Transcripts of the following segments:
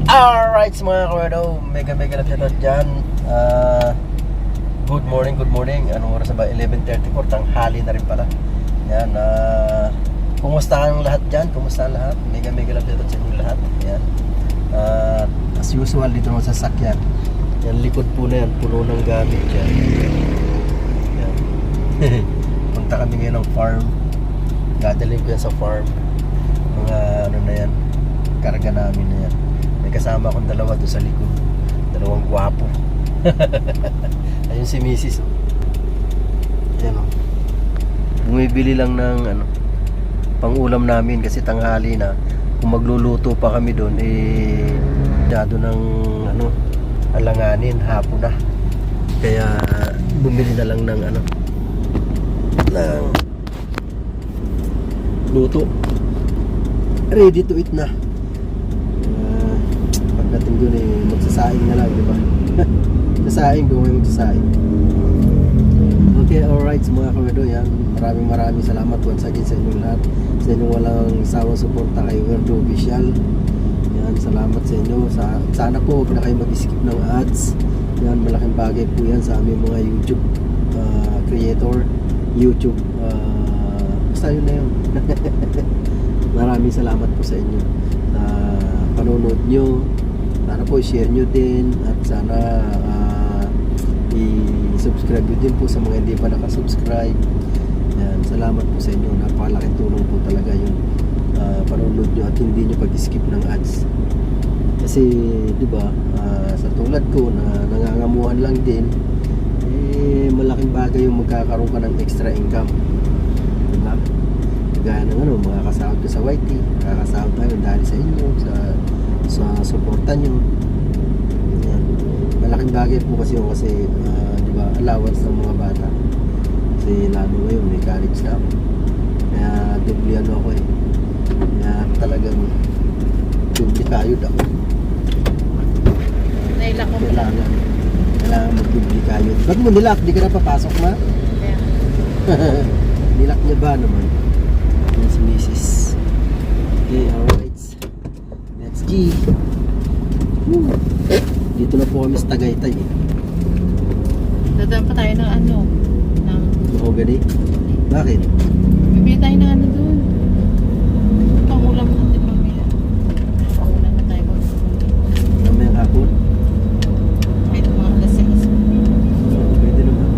Alright mga kawerdo, mega love shoutout dyan. Good morning. Anong oras na ba? 11:34, tanghali na rin pala. Yan, kumusta ang lahat dyan? Kumusta ang lahat? Mega love shoutout sa inyo lahat. Yan. As usual dito naman sa sakyan. Yan, likod po na yan, puno ng gamit dyan. Yan. Punta kami ngayon ng farm. Dadalhin ko yan sa farm. Mga ano na yan, karga namin na yan. May kasama akong dalawa doon sa likod. Dalawang gwapo. Ayun si Mrs. Ayan o. Bumibili lang ng pang-ulam namin kasi tanghali na. Kung magluluto pa kami doon, dado ng alanganin, hapon na. Kaya bumili na lang ng ng luto. Ready to eat na. Pagdating doon magsasaing na lang, di ba? Sasaing, gawin magsasaing. Okay, alright mga kawerdo, yan. Maraming salamat once again sa inyong lahat. Sa inyong walang sawang suporta kay Werdo Official. Yan, salamat sa inyo. Sana po huwag na kayo mag-skip ng ads. Yan, malaking bagay po yan sa aming mga YouTube creator. YouTube basta yun na yun. Maraming salamat po sa inyo sa panonood nyo. Sana po i-share nyo din at sana i-subscribe nyo din po sa mga hindi pa nakasubscribe. Yan, salamat po sa inyo. Napakalaking tulong po talaga yung panonood nyo at hindi nyo pag-skip ng ads. Kasi di ba sa tulad ko na nangangamuhan lang din, malaking bagay yung magkakaroon ka ng extra income. Diba? Gaya ng mga kasahod ko sa YT, kakasahod tayo dahil sa inyo, sa suporta nyo. Yan. Malaking bagay po kasi yung diba, allowance ng mga bata. Kasi lalo ngayon may college na ako. Kaya dubli ako Kaya talagang dubli kayod ako. Nailak mo pala. Kailangan mag-dubli kayod. Ba't mo nilak? Di ka na papasok ma? Yeah. Nilak niya ba naman? Yan si Mrs. Okay, alright. Let's go. Dito na po kami sa Tagaytay Dadaan pa tayo ng ng mahogany. Bakit? bibili tayo ng doon. Pangulam natin mamaya. Pangulam na tayo. Mamayang hapon? Kahit mga alas 6. Pwede naman.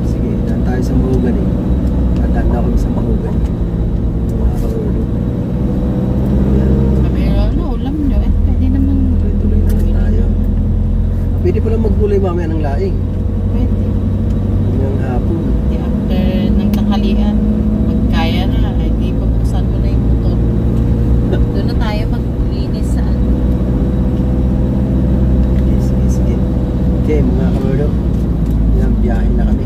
Sige, daan tayo sa mahogany. Dadaan na kami sa mahogany. Mga kawerdo. Sabi ulam nyo. Pwede naman. Tuloy na lang tayo. Pwede pala maggulay mamaya ng laing. Pwede. Mamayang hapon. Di after ng tanghalian, magkaya na. Hindi pagpusan mo na yung motor. Doon na tayo maglinis sa Sige. Okay, mga kawerdo. Yan, biyahe na kami.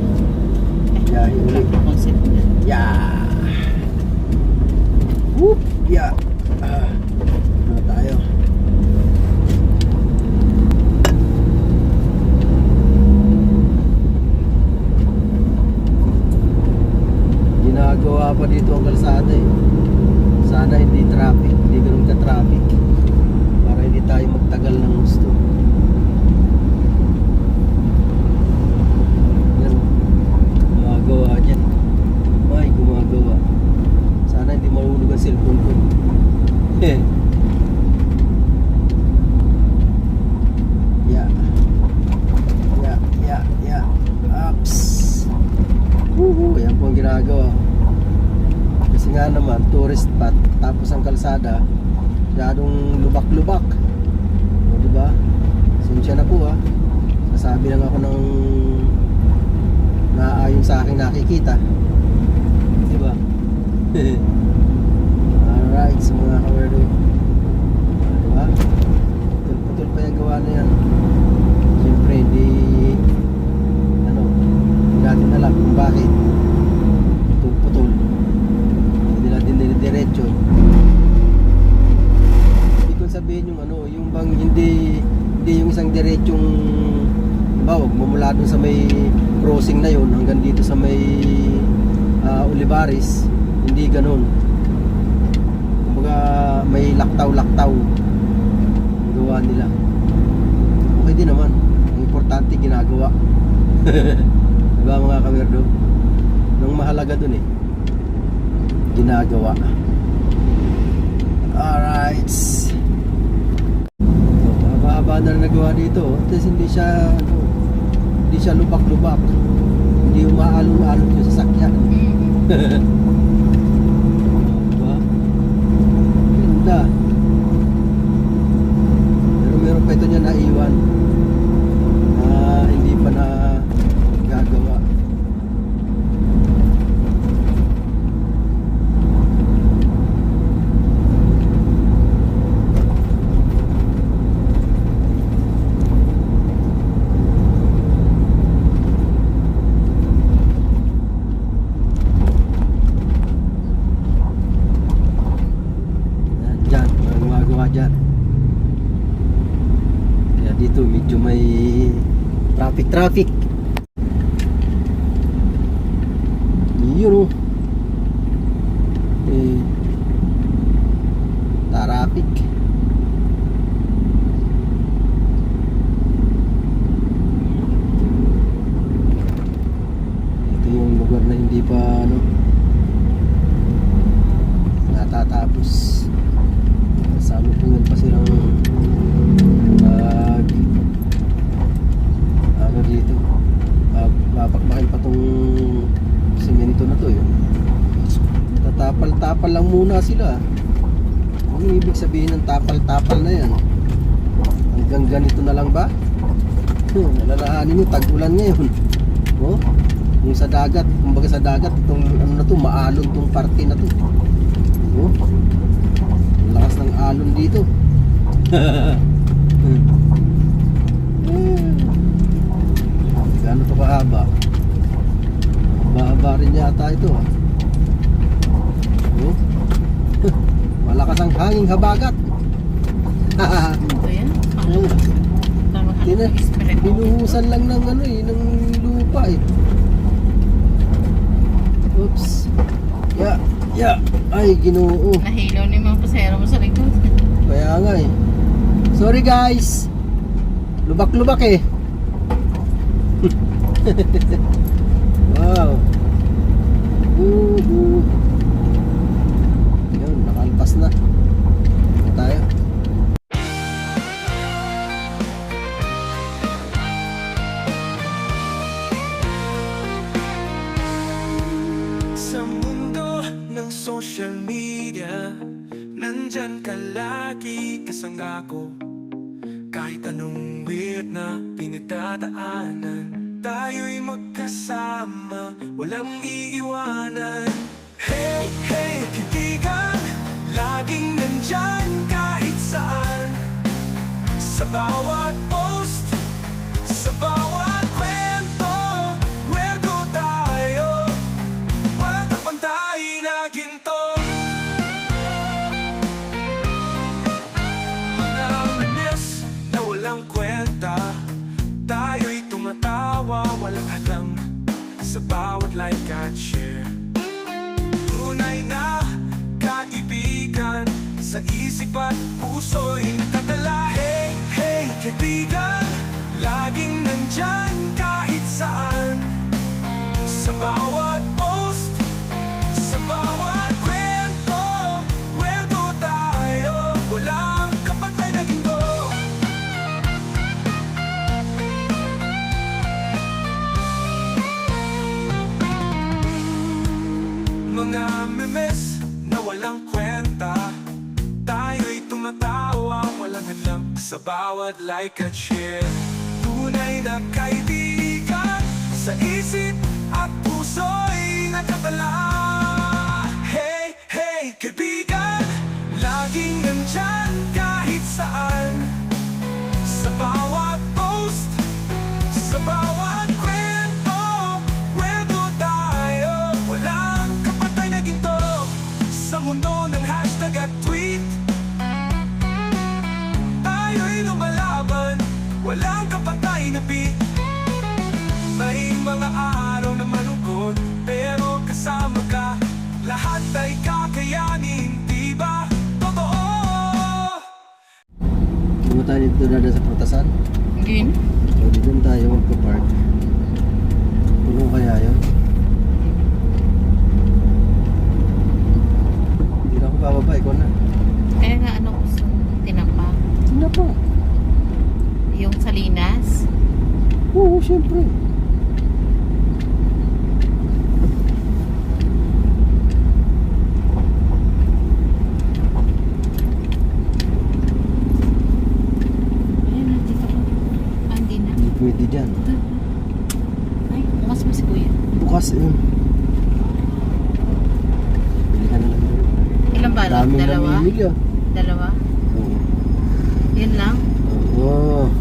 Biyahe ulit. concept na. Yeah. Whoop. Yeah. Ano tayo? Ginagawa pa dito ang kalsada Sana hindi traffic, hindi ganun ka-traffic. Para hindi tayo magtagal ng gusto. Yan. Gumagawa dyan. May gumagawa. Sana hindi mahulog ang cellphone ko. Yeah. Ups. Yan po ang ginagawa. Kasi nga naman, tourist spot. Tapos ang kalsada, masyadong lubak-lubak. O diba? Sinsya na po Sasabi lang ako ng naayon sa aking nakikita. Diba? Alright, so mga kawerdo. Diba? Putol pa yung gawa na yan. Siyempre hindi natin alam kung bakit putol. Hindi natin diretso. Hindi ko sabihin yung bang hindi yung isang diretsong wag mumula dun sa may crossing na yun hanggang dito sa may Olivares, hindi ganun. Kumbaga may laktaw-laktaw. ginagawa nila. Okay din naman. Ang importante ginagawa. Diba mga kawerdo? Nung mahalaga dun eh, ginagawa. Alright. So, haba-haba na nagawa dito. Tapos hindi siya lubak-lubak. Hindi umaalon-alon yung sasakyan. Diba? Ganda. Pero meron pa ito niya naiwan na hindi pa na gagawa. Dyan, mga gumagawa dyan. Kaya dito medyo may traffic. Yun o. Traffic. Ito yung lugar na hindi pa natatapos. Salupungan pa silang dito. Papakbakin pa tong semento na to yun. Tatapal-tapal lang muna sila. Ang ibig sabihin ng tapal-tapal na yan, hanggang ganito na lang ba? Nalalahanin nyo, tag-ulan ngayon. Oh, yung sa dagat, kumbaga sa dagat, itong ano na to, maalon tong parte na to. Oh, lakas ng alon dito. Gaano pa kahaba? Mahaba rin yata ito. Oh. Malakas ang hanging habagat. Ito yan. Binuhusan lang ng ng lupa eh. Oops. Yeah. Ay, Ginoo. Nahilaw ni mga pasahero mo sa likod. Kaya nga eh. Sorry guys. Lubak-lubak eh. Wow. Yun, nakalpas na. Ito tayo. Sa mundo ng social media, nandyan ka lagi kasangga ko. Kahit anong weird na pinagdadaanan, tayo'y magkasama, walang iiwanan. Hey, hey, kaibigan, laging nandyan kahit saan. Sa bawat post, sa bawat kwento, wergo tayo, walang kapantay na ginto. Mga memes na walang kwenta, tayo'y tumatawa, walang hadlang sa bawat like at share. Tunay na kaibigan, sa isip at puso'y nakatala. Hey, hey, kaibigan, laging nandyan kahit saan. Sa bawat post, sa bawat kwento, wergo tayo, walang kapantay na ginto. Mga memes na walang kwenta, tayo'y tumatawa, walang hadlang sa bawat like at share. Tunay na kaibigan, sa isip at puso'y nakatala. Hey, hey, kaibigan, laging nandyan kahit saan. Sa bawat post, sa bawat kwento, wergo tayo, walang kapantay na ginto. Sa mundo ng hashtag at tweet, tayo'y lumalaban, walang kapantay na beat. May mga araw na malungkot, pero kasama ka, lahat ay kakayanin, di ba? Totoo! tayo dito na sa prutasan? Hindi na. O dito na tayo magpa-park. Puno kaya yun? Hindi na ako bababa, ikaw na. Kaya nga ano gusto mo? Tinapa. Sino pa? Yung Salinas. Oo, syempre. Ayun na, dito ko. Ah, hindi na. Hindi pwede dyan. Ay, bukas mo si Kuya. Bukas yun. Bili ka na lang. Ilang balot? Daming Dalawa? namimili ah. Dalawa? Oo. Yun lang? Oo.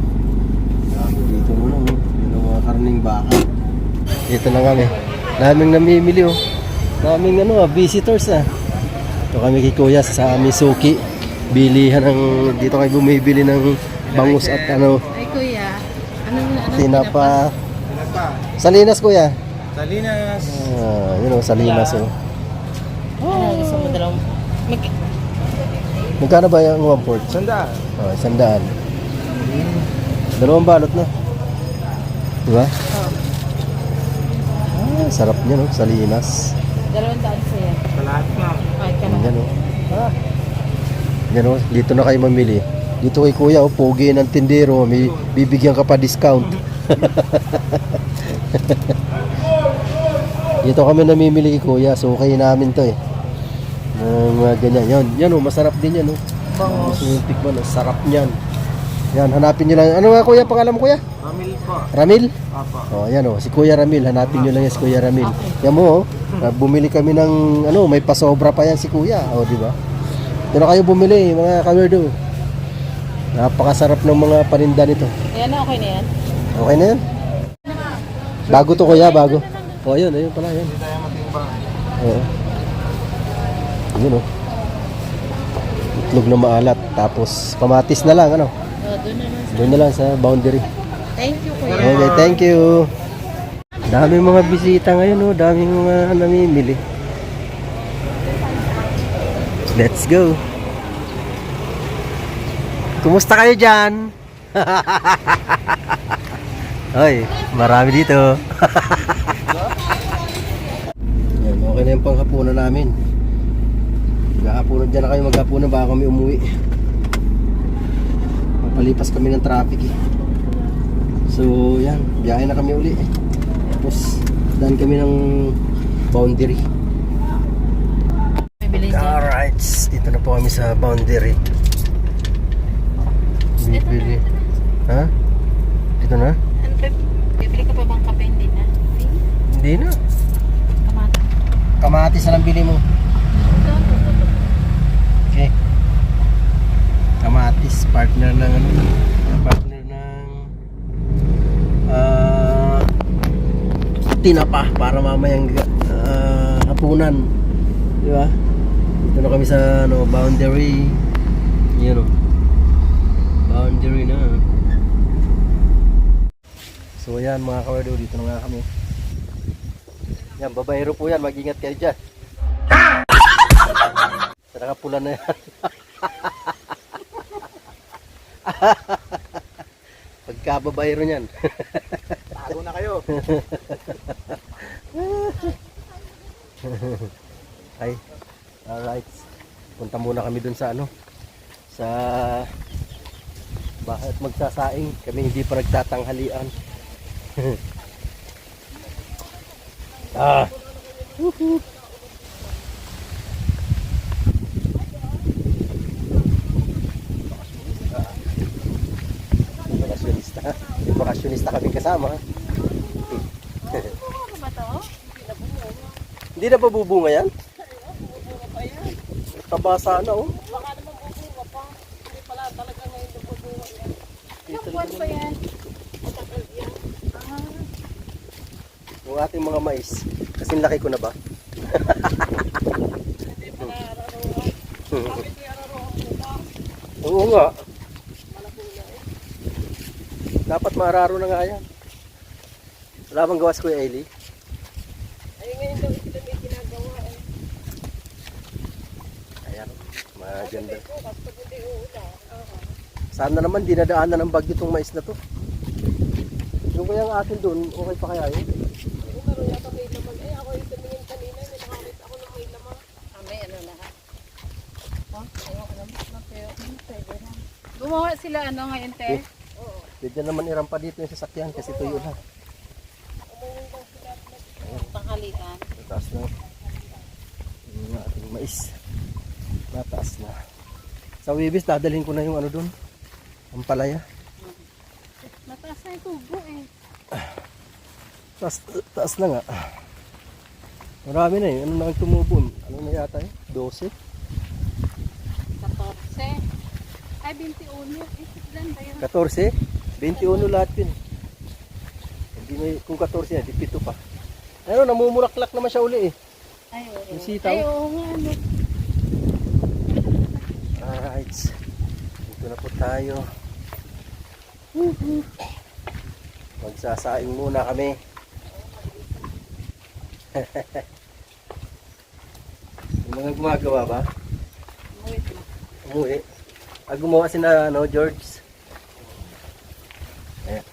Dami dito muna oh. Yun ang mga karning baka. Dito na kami. Daming namimili oh. Daming visitors ah. Ito kami kay Kuya sa Misuki. Bilihan ng dito kayo bumibili ng bangus at Ay, Kuya. Anong tinapa. Salinas Kuya. Salinas. Ah, yun oh, Salinas oh. Ano gusto mo dalawang... Magkano ba yung 1/4? Sanda. Oh, 100. Dalawang balot na. Diba? Oh, Ah, sarap niya no, Salinas. 200 sa'yo. Sa lahat na. Ay, ka na. Yan o. Yan o, dito na kayo mamili. Dito kay Kuya, pogi ng tindero. May bibigyan ka pa discount. Dito kami namimili kay Kuya. So, okay namin to eh. Mga ganyan. Yan o, masarap din yan o. Bangos. Gusto yung tikman, sarap niyan. Yan, hanapin nyo lang. Ano nga Kuya, pangalan mo Kuya? Ramil po. Ramil? Papa. Oh, yan oh, si Kuya Ramil, hanapin niyo lang yan si Kuya Ramil. Yan mo oh, bumili kami ng may pasobra pa yan si Kuya, oh, di ba? Doon na kayo bumili, mga kawerdo. Napakasarap ng mga paninda nito. Ayan na, okay na yan. Okay na yan? Bago to Kuya, bago. Oh, ayun pala, yan. Hindi tayo matimbang. Oo. Yun oh. Itlog na maalat, tapos kamatis na lang, ano? Oh, doon na lang. Doon na lang sa boundary. Thank you, Kuya. Okay, thank you. Daming mga bisita ngayon, oh. Daming mga namimili. Let's go. Kumusta kayo dyan? Hoy, marami dito. Yan, okay na yung panghapunan namin. Maghahapunan dyan na kayo, maghahapunan baka kami umuwi. Papalipas kami ng traffic eh. So yan, biyahe na kami uli. Tapos daan kami ng boundary. Bibili dyan. Alright, dito na po kami sa boundary. Bibili. Ha? Dito na? Bibili ka pa bang kape? Hindi na. Hindi na. Kamata. Kamatis na lang bili mo. Okay. Kamatis, partner ng partner ng tinapa para mamayang hapunan. Di ba? Dito na kami sa boundary. Yun o. Boundary na. So yan mga kawardo, dito na nga kami. Yan, babayero po yan. Mag-ingat kayo dyan. Sa nakapula na yan. Pagkababayro niyan. Tago na kayo. Ay, alright. Punta muna kami dun sa sa bahay at magsasaing. Kami hindi pa nagtatanghalian. Bakasyonista. Yung bakasyonista kami kasama. Ano ba to? Hindi na ba bubunga yan? Tabasa na oh. Baka naman bubunga pa. Hindi pala talaga ngayon na bubunga yan. Dito Buwan lang. pa yan. Matagal yan. Yung ating mga mais. Kasing laki ko na ba? Hindi pala araw-araw. Bakit may araw-araw ba? Oo nga. Malaki na eh. Dapat maararo na nga yan. Wala bang gawas Kuya Eli? Ay, ngayon daw sila may ginagawa eh. Ayan. Maganda. Bukas pag hindi uula. Sana naman dinadaanan ng bagyo itong mais na to. Yung kaya ang atin doon, okay pa kaya yun? May ano lahat. Gumawa sila ano ngayon, te? Pwede naman irampa dito yung sasakyan kasi tuyo na. Tanghalian. Mataas na. Yung ating mais. Mataas na. Sa Wibis, dadalhin ko na yung ano doon. Ang palaya. Mataas na yung tubo eh. Taas na nga. Marami na eh. Ano na ang tumubon? Ano na yata eh? 12? 14. Ay, 21. Eh, ilan ba yun? 14? 21 lahat yun. Hindi may, kung 14 na, di 7 pa. Ano, namumulaklak naman siya uli eh. Ay, oo. Yung sitaw. Ay, oo nga. Ano. Alright. Dito na po tayo. Magsasaing muna kami. Yung mga gumagawa ba? Wait lang. Umuwi. Gumawa si na George. Ayan.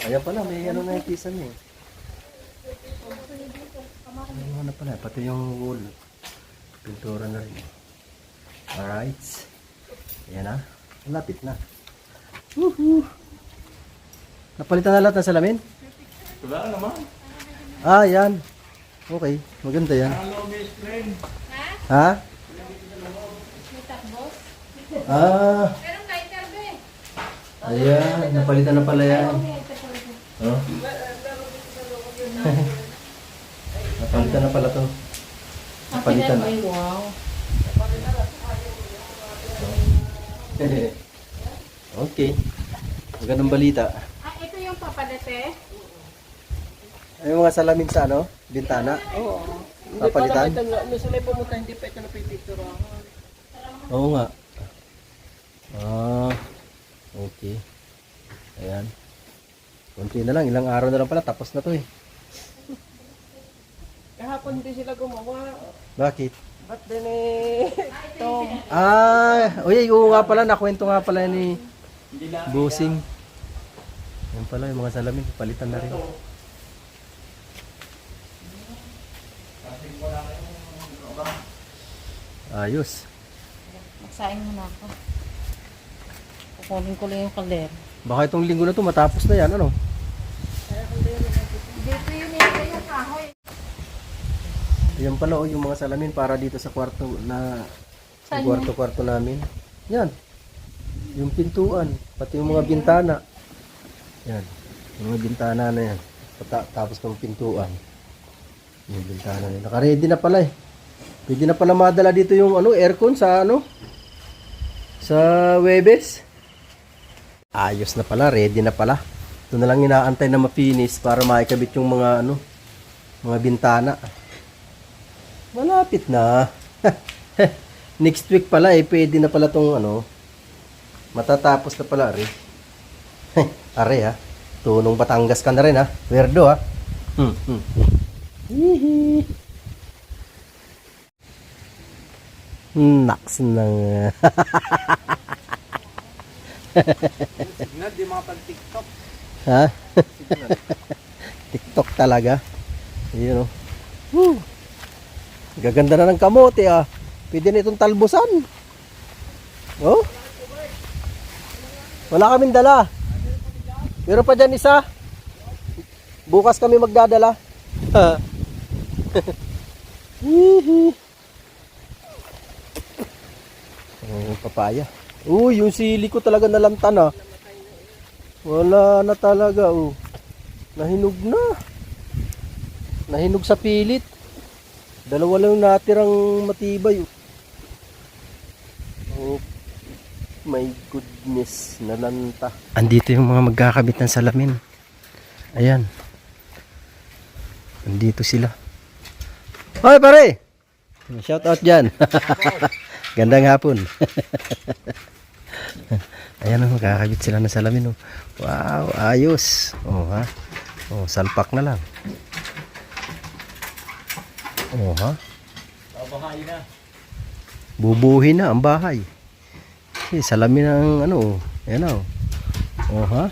Ayan pala, may ano na yung kisa niya. Ano na pala, pati yung wall. Pintura na rin. Alright. Ayan na. Malapit na. Woohoo! Napalitan na lahat ng salamin? Wala naman. Ah, yan. Okay, maganda yan. Ha? Ah. Ayan, napalitan na pala yan. Oh. Napalitan na pala to. Napalitan na. Ay, wow. Okay. Magandang balita. Ah, ito yung papadate? Ay, mga salamin sa ano? Bintana? Oo. Papalitan? Nung sila pumunta, hindi pa ito napipicturean. Oo nga. Ah, okay. Ayan. Kunti na lang, ilang araw na lang pala, tapos na to eh. Kahapon din sila gumawa. Bakit? Ba't din eh? Tom. Ah, oy, oo nga pala, nakwento nga pala ni Busing. Yan pala, yung mga salamin, palitan na rin. Ayos. Magsaing muna ako. Kukunin ko lang yung kalder. Baka itong linggo na to matapos na yan, ano? Dito yun yung kahoy. Yan pala, oh, yung mga salamin para dito sa kwarto na sa Saan kwarto namin. Yan. Yung pintuan, pati yung mga bintana. Yan. Yung mga bintana na yan. Tapos ng pintuan. Yung bintana na yan. Naka-ready na pala eh. Pwede na pala madala dito yung ano, aircon sa ano? Sa Webes. Ayos na pala, ready na pala. Ito na lang inaantay na ma-finish para maikabit yung mga ano, mga bintana. Malapit na. Next week pala eh, pwede na pala tong ano, matatapos na pala rin. Are ha, tunong Batangas ka na rin ha, werdo ha. Hihi. Naks nang. Signal, di mga pag-tiktok. Ha? TikTok talaga. Yun o. Woo. Gaganda na ng kamote ah. Pwede na itong talbusan. Oh? Wala kaming dala. Meron pa dyan isa. Bukas kami magdadala. Hihi. Oh, papaya. Uy, yung sili ko talaga nalantan ah. Wala na talaga oh. Nahinog na. Nahinog sa pilit. Dalawa lang natirang matibay oh. Oh my goodness, nalanta. Andito yung mga magkakabit ng salamin. Ayan. Andito sila. Hoy pare! Shout out dyan. Gandang hapon. Ayan o, magkakabit sila ng salamin o. Wow, ayos. Oh ha. Oh, salpak na lang. Oh ha. Babahay na. Bubuhin na ang bahay. salamin ng ano. Ayan o. Oh, ha?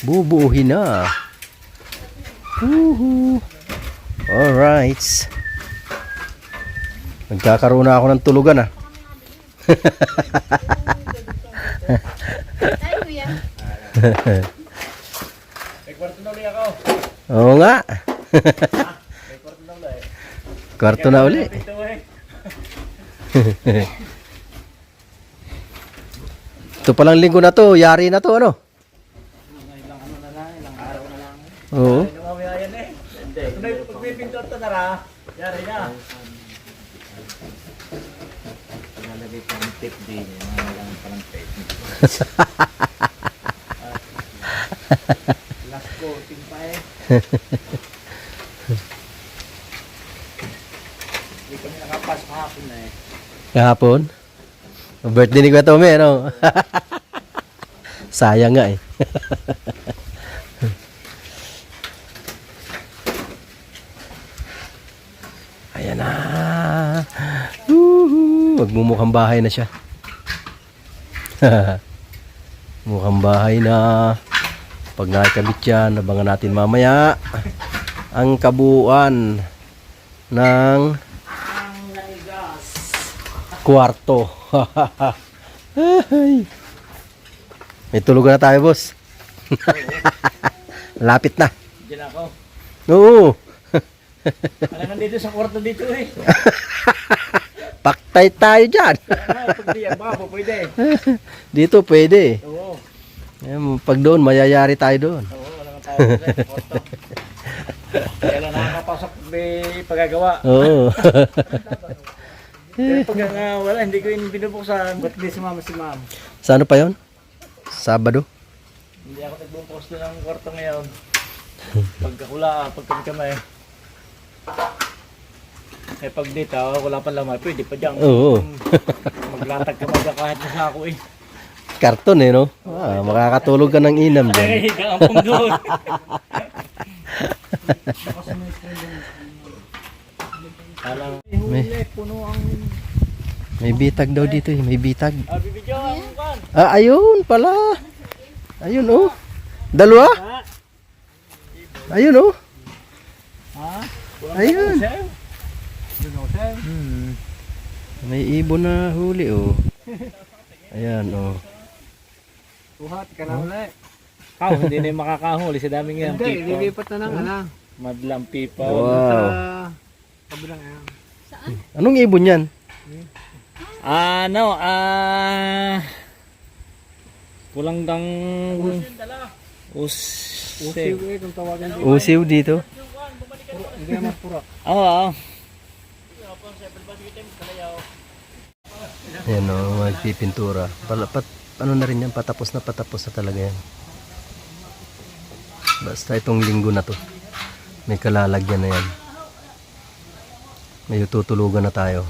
Bubuuhin na. Woohoo. Alright. Nagkakaroon na ako ng tulugan ah. Ay, kuya. May kwarto na ulit ako. Oo nga. May kwarto na ulit. Kwarto na uli. Ito eh. Ito palang linggo na to, yari na to ano? Ilang ano na lang, ilang araw na lang. Oo. Hindi mamaya yan eh. Hindi. Kung may pagpipintor to na ra, yari na. Nalagay ko ng tip din. Mga lang parang tape. Last coating pa eh. Hindi kami nakapas kahapon na eh. Kahapon. Birthday ni Kuya Tommy, ano? Sayang nga eh. Ayan na. Magmumukhang bahay na siya. Mukhang bahay na. Pag nakikabit yan, abangan natin mamaya ang kabuuan ng kwarto. May tulugan na tayo, boss. Lapit na. Diyan ako. Oo. Alangan dito sa kwarto dito eh. Paktay tayo dyan. Pag di yan, baka po pwede. Dito pwede. Oo. Ayan, pag doon, mayayari tayo doon. Oo, wala nga tayo dito sa kwarto. Kaya lang nakakapasok may pagagawa. Oo. Pero pag wala, hindi ko yung binubuksan. Ba't di si ma'am? Sa ano pa yon? Sabado? Hindi ako nagbubukas doon ng kwarto ngayon. Pagkakula, pag kami. Eh pag dito, wala pa lamay, pwede pa dyan. Oo. Maglatag ka magka kahit na sa ako eh. Karton eh, no? Ah, makakatulog ka ng inam dyan. Ay, kampong doon. Alam, huli, puno ang... May bitag daw dito eh, may bitag. Bibidyo ang kan. Ah, ayun pala. Ayun oh. Dalawa? Ha? Ayun oh. Ha? Ayun. Sir? May ibon na huli oh. Ayan oh. Buhat ka na ulit. Hindi na yung makakahuli sa daming yan. Hindi, lilipat na lang, ano? Madlang people. Wow. Kabilang yan. Anong ibon yan? Pulang dang... Usiw Usiw. eh, kung tawagin dito. Usiw dito. Hindi naman pura. Oo. Ayan oh, magpipintura. Ano na rin yan, patapos na talaga yan. Basta itong linggo na to. May kalalagyan na yan. May tutulugan na tayo.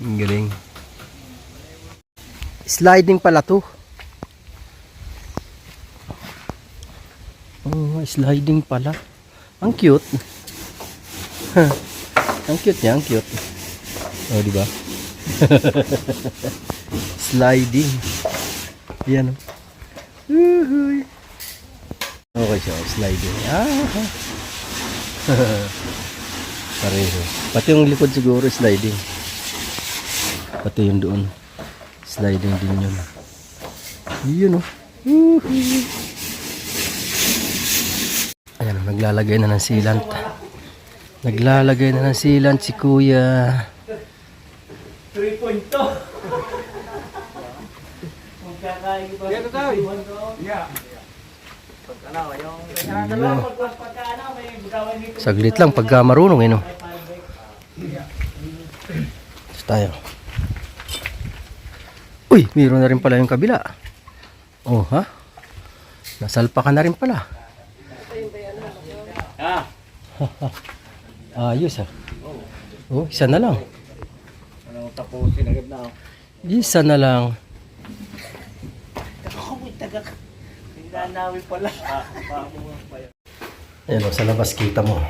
Ang galing. Sliding pala to. Oh, sliding pala. Ang cute. Ang cute niya, ang cute. Oh, di ba? Sliding. Yan oh. Uhuy. Okay siya, sliding. Pareho. Pati yung likod siguro sliding. Pati yung doon. Sliding din yun. Yun oh. Ayan, naglalagay na ng sealant. Naglalagay na ng sealant si Kuya. 3.2. Magkakain ba? Dito tayo. Yeah. Pagkano, yung dalawa pagkano, may budawan dito. Saglit lang pagka marunong eh no. Tayo. Uy, mayroon na rin pala yung kabila. Oh, ha? Nasalpa ka na rin pala. Ah, Ayos ha. Oh, isa na lang. ano tapusin agad na ako. Isa na lang. Ako may tagak. Nanawi pala. Pamungan pa yan. Ayan o, sa labas kita mo.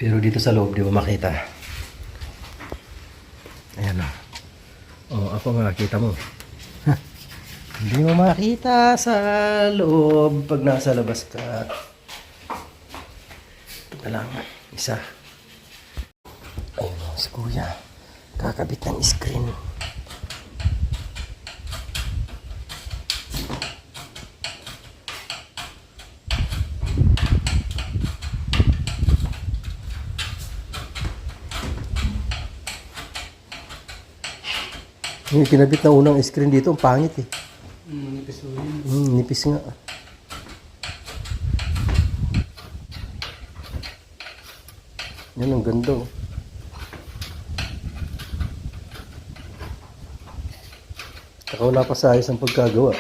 Pero dito sa loob, di ba makita? Ayan o. Oh, ako nga, kita mo. Hindi mo makita sa loob pag nasa labas ka. Ito na lang, isa. Ayun o, si kuya. Kakabit ng screen. Yung kinabit na unang screen dito, ang pangit eh. Nipis mo yun. Nipis nga. Yan ang ganda oh. Saka wala pa sa ayos ang pagkagawa.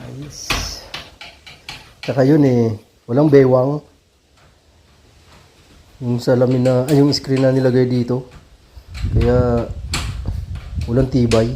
Ayos. Saka yun eh, walang bewang. Yung salamin na, ay yung screen na nilagay dito. Kaya walang tibay.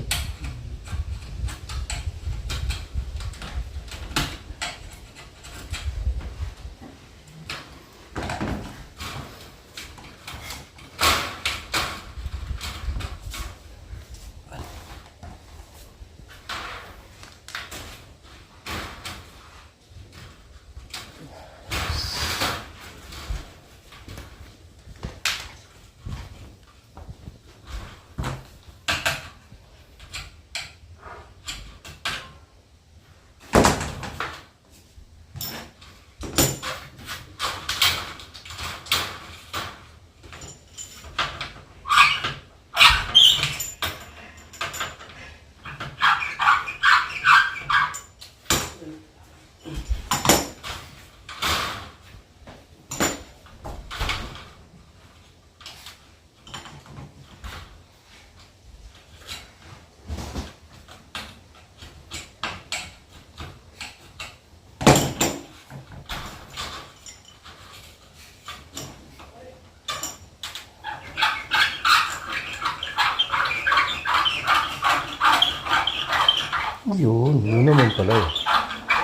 Yun naman pala eh.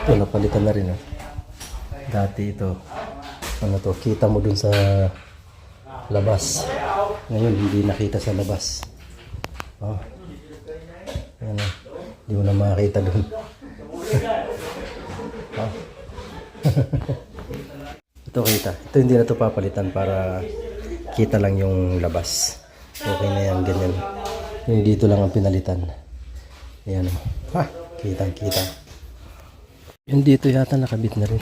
Ito, napalitan na rin ah. Dati ito, ano to, kita mo dun sa labas. Ngayon, hindi nakita sa labas. Oh. Ayan ah. Hindi mo na makakita dun. Oh. Ito kita. Ito hindi na to papalitan para kita lang yung labas. Okay na yan, ganyan. Yung dito lang ang pinalitan. Ayan o. Ha! Kitang-kita. Yung dito yata nakabit na rin.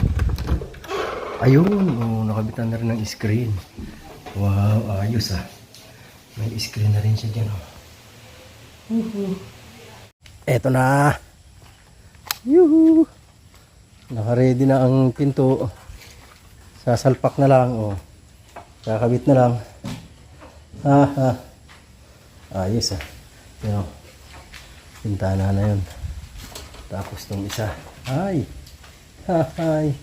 Ayun! Oh, nakabitan na rin ng screen. Wow! Ayos ah. May screen na rin siya dyan o. Eto na! Yuhu! Naka-ready na ang pinto. Sasalpak na lang o. Kakabit na lang. Ha ha! Ayos ah. Yan o. Pintana na yun. Tapos itong isa. Ay! Ay!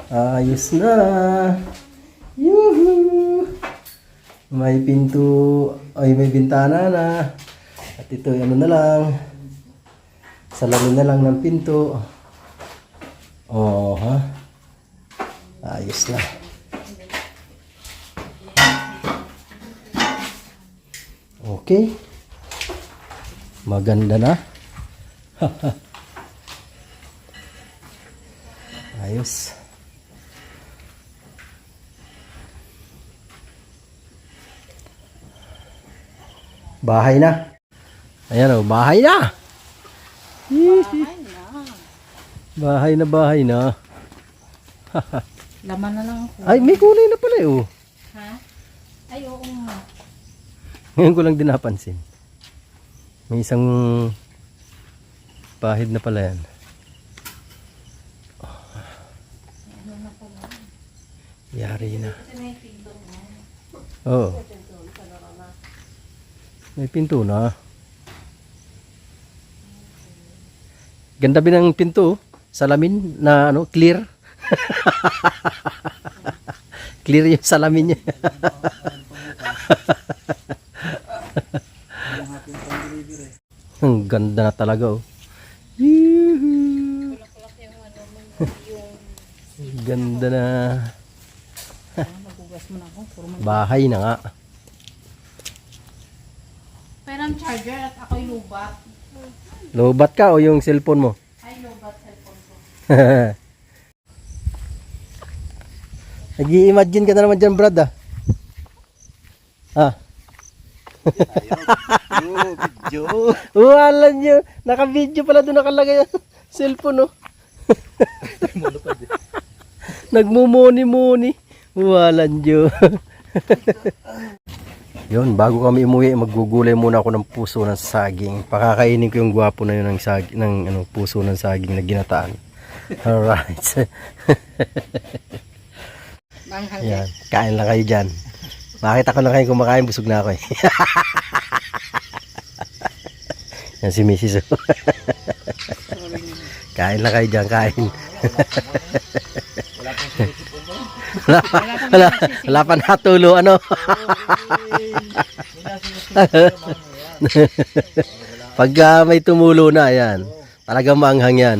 Ayos na! Yuhu! May pinto. Ay, may bintana na. At ito, ano na lang. Salamin na lang ng pinto. Oh, ha? Ayos na. Okay. Maganda na. Ayos. Bahay na. Ayan o, bahay na. Bahay na, bahay na. Laman na lang ako. Ay, may kulay na pala eh oh. Ha? Ay, oo nga. Ngayon ko lang din napansin. May isang pahid na pala yan. Yari na. Oo. May pinto na. Ganda din ang pinto. Salamin na ano, clear. Clear yung salamin niya. Ang ganda na talaga oh. Yuhu. Ganda na. Nagugas mo na ako. Puro man. Bahay na nga. Pero ang charger at ako'y lubat. Lobat ka o yung cellphone mo? Ay, lubat cellphone ko. Nag-i-imagine ka na naman dyan, Brad, ah. Ah. Video. Wala nyo. Naka-video pala doon nakalagay ang cellphone, oh. Nagmumuni-muni. Wala nyo. Yun, bago kami umuwi, maggugulay muna ako ng puso ng saging. Pakakainin ko yung gwapo na yun ng puso ng saging na ginataan. Alright. Manghang Yan, kain lang kayo dyan. Makita ko lang kayo kumakain, busog na ako eh. Yan si Mrs. Kain lang kayo dyan, kain. Wala pa natulo, ano? Pagka may tumulo na, yan. Talagang maanghang yan.